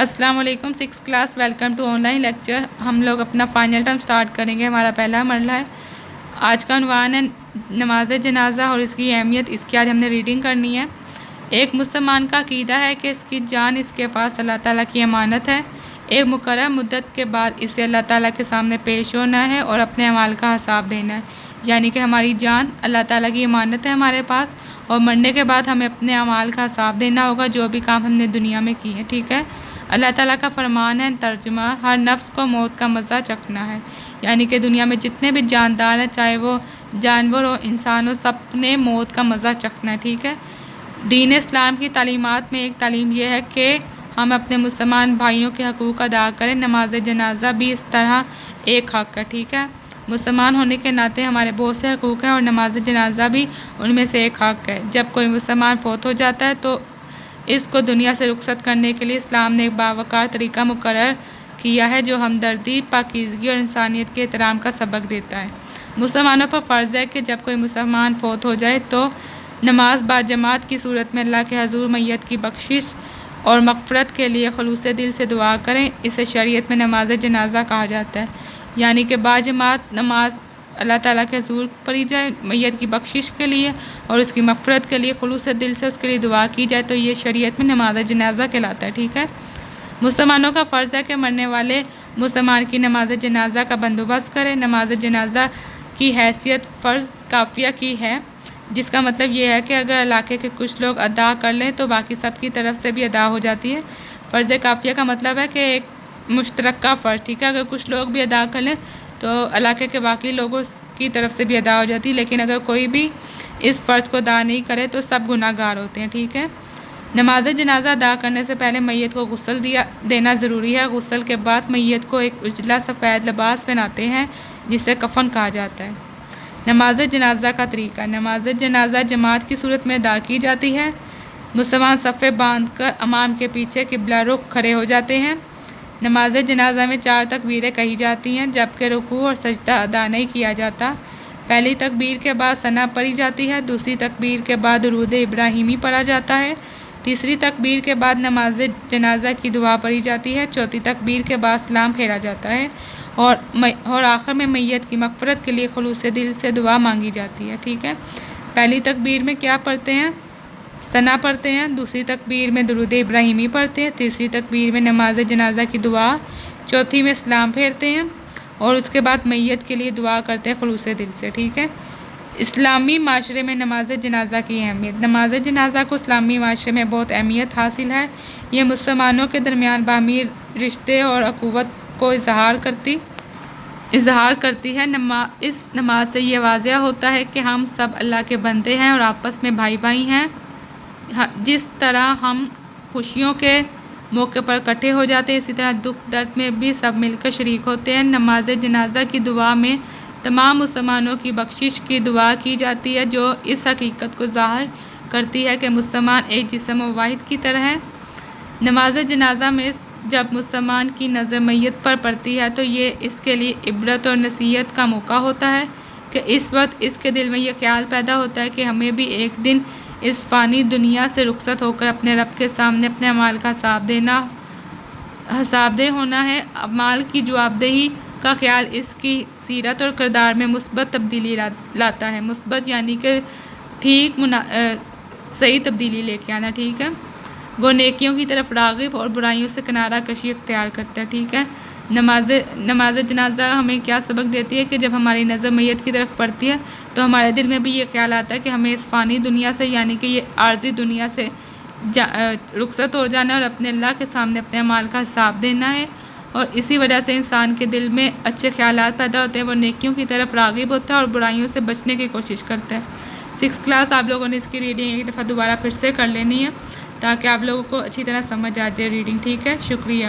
السلام علیکم 6 class welcome to online lecture. ہم لوگ اپنا فائنل ٹرم سٹارٹ کریں گے۔ ہمارا پہلا مرحلہ ہے۔ آج کا عنوان ہے نماز جنازہ اور اس کی اہمیت۔ اس کی آج ہم نے ریڈنگ کرنی ہے۔ ایک مسلمان کا عقیدہ ہے کہ اس کی جان اس کے پاس اللہ تعالیٰ کی امانت ہے۔ ایک مقررہ مدت کے بعد اسے اللہ تعالیٰ کے سامنے پیش ہونا ہے اور اپنے اعمال کا حساب دینا ہے۔ یعنی کہ ہماری جان اللہ تعالیٰ کی امانت ہے ہمارے پاس، اور مرنے کے بعد ہمیں اپنے اعمال کا حساب دینا ہوگا، جو بھی کام ہم نے دنیا میں کی ہے۔ ٹھیک ہے۔ اللہ تعالیٰ کا فرمان ہے، ترجمہ، ہر نفس کو موت کا مزہ چکھنا ہے۔ یعنی کہ دنیا میں جتنے بھی جاندار ہیں، چاہے وہ جانور ہو انسان ہو، سب نے موت کا مزہ چکھنا ہے۔ ٹھیک ہے۔ دین اسلام کی تعلیمات میں ایک تعلیم یہ ہے کہ ہم اپنے مسلمان بھائیوں کے حقوق ادا کریں۔ نماز جنازہ بھی اس طرح ایک حق ہے۔ ٹھیک ہے۔ مسلمان ہونے کے ناطے ہمارے بہت سے حقوق ہیں اور نماز جنازہ بھی ان میں سے ایک حق ہے۔ جب کوئی مسلمان فوت ہو جاتا ہے تو اس کو دنیا سے رخصت کرنے کے لیے اسلام نے ایک باوقار طریقہ مقرر کیا ہے، جو ہمدردی، پاکیزگی اور انسانیت کے احترام کا سبق دیتا ہے۔ مسلمانوں پر فرض ہے کہ جب کوئی مسلمان فوت ہو جائے تو نماز باجماعت کی صورت میں اللہ کے حضور میت کی بخشش اور مغفرت کے لیے خلوص دل سے دعا کریں۔ اسے شریعت میں نماز جنازہ کہا جاتا ہے۔ یعنی کہ باجماعت نماز اللہ تعالیٰ کے حضور پڑھی جائے میت کی بخشش کے لیے اور اس کی مغفرت کے لیے خلوص دل سے اس کے لیے دعا کی جائے، تو یہ شریعت میں نماز جنازہ کہلاتا ہے۔ ٹھیک ہے۔ مسلمانوں کا فرض ہے کہ مرنے والے مسلمان کی نماز جنازہ کا بندوبست کریں۔ نماز جنازہ کی حیثیت فرض کافیہ کی ہے، جس کا مطلب یہ ہے کہ اگر علاقے کے کچھ لوگ ادا کر لیں تو باقی سب کی طرف سے بھی ادا ہو جاتی ہے۔ فرض کافیہ کا مطلب ہے کہ ایک مشترکہ فرض۔ ٹھیک ہے۔ اگر کچھ لوگ بھی ادا کر لیں تو علاقے کے باقی لوگوں کی طرف سے بھی ادا ہو جاتی ہے، لیکن اگر کوئی بھی اس فرض کو ادا نہیں کرے تو سب گناہ گار ہوتے ہیں۔ ٹھیک ہے۔ نماز جنازہ ادا کرنے سے پہلے میت کو غسل دینا ضروری ہے۔ غسل کے بعد میت کو ایک اجلا سفید لباس پہناتے ہیں جسے کفن کہا جاتا ہے۔ نماز جنازہ کا طریقہ۔ نماز جنازہ جماعت کی صورت میں ادا کی جاتی ہے۔ مسلمان صفیں باندھ کر امام کے پیچھے قبلہ رخ کھڑے ہو جاتے ہیں۔ نماز جنازہ میں 4 تکبیریں کہی جاتی ہیں، جبکہ رکوع اور سجدہ ادا نہیں کیا جاتا۔ پہلی تکبیر کے بعد ثنا پڑھی جاتی ہے، دوسری تکبیر کے بعد درود ابراہیمی پڑھا جاتا ہے، تیسری تکبیر کے بعد نماز جنازہ کی دعا پڑھی جاتی ہے، چوتھی تکبیر کے بعد سلام پھیرا جاتا ہے اور آخر میں میت کی مغفرت کے لیے خلوص دل سے دعا مانگی جاتی ہے۔ ٹھیک ہے۔ پہلی تکبیر میں کیا پڑھتے ہیں؟ ثنا پڑھتے ہیں، دوسری تکبیر میں درود ابراہیمی پڑھتے ہیں، تیسری تکبیر میں نماز جنازہ کی دعا، چوتھی میں سلام پھیرتے ہیں اور اس کے بعد میت کے لیے دعا کرتے ہیں خلوص دل سے۔ ٹھیک ہے۔ اسلامی معاشرے میں نماز جنازہ کی اہمیت۔ نماز جنازہ کو اسلامی معاشرے میں بہت اہمیت حاصل ہے۔ یہ مسلمانوں کے درمیان باہمی رشتے اور اخوت کو اظہار کرتی ہے۔ اس نماز سے یہ واضح ہوتا ہے کہ ہم سب اللہ کے بندے ہیں اور آپس میں بھائی بھائی ہیں۔ جس طرح ہم خوشیوں کے موقع پر اکٹھے ہو جاتے ہیں، اسی طرح دکھ درد میں بھی سب مل کر شریک ہوتے ہیں۔ نماز جنازہ کی دعا میں تمام مسلمانوں کی بخشش کی دعا کی جاتی ہے، جو اس حقیقت کو ظاہر کرتی ہے کہ مسلمان ایک جسم واحد کی طرح ہے۔ نماز جنازہ میں جب مسلمان کی نظر میت پر پڑتی ہے تو یہ اس کے لیے عبرت اور نصیحت کا موقع ہوتا ہے کہ اس وقت اس کے دل میں یہ خیال پیدا ہوتا ہے کہ ہمیں بھی ایک دن اس فانی دنیا سے رخصت ہو کر اپنے رب کے سامنے اپنے اعمال کا حساب دہ ہونا ہے۔ اعمال کی جواب دہی کا خیال اس کی سیرت اور کردار میں مثبت تبدیلی لاتا ہے۔ مثبت یعنی کہ صحیح تبدیلی لے کے آنا۔ ٹھیک ہے۔ وہ نیکیوں کی طرف راغب اور برائیوں سے کنارہ کشی اختیار کرتا ہے۔ ٹھیک ہے۔ نماز جنازہ ہمیں کیا سبق دیتی ہے کہ جب ہماری نظر میت کی طرف پڑتی ہے تو ہمارے دل میں بھی یہ خیال آتا ہے کہ ہمیں اس فانی دنیا سے، یعنی کہ یہ عارضی دنیا سے رخصت ہو جانا ہے اور اپنے اللہ کے سامنے اپنے اعمال کا حساب دینا ہے، اور اسی وجہ سے انسان کے دل میں اچھے خیالات پیدا ہوتے ہیں، وہ نیکیوں کی طرف راغب ہوتا ہے اور برائیوں سے بچنے کی کوشش کرتا ہے۔ 6 کلاس آپ لوگوں نے اس کی ریڈنگ ایک دفعہ دوبارہ پھر سے کر لینی ہے تاکہ آپ لوگوں کو اچھی طرح سمجھ آ جائے ریڈنگ۔ ٹھیک ہے۔ شکریہ۔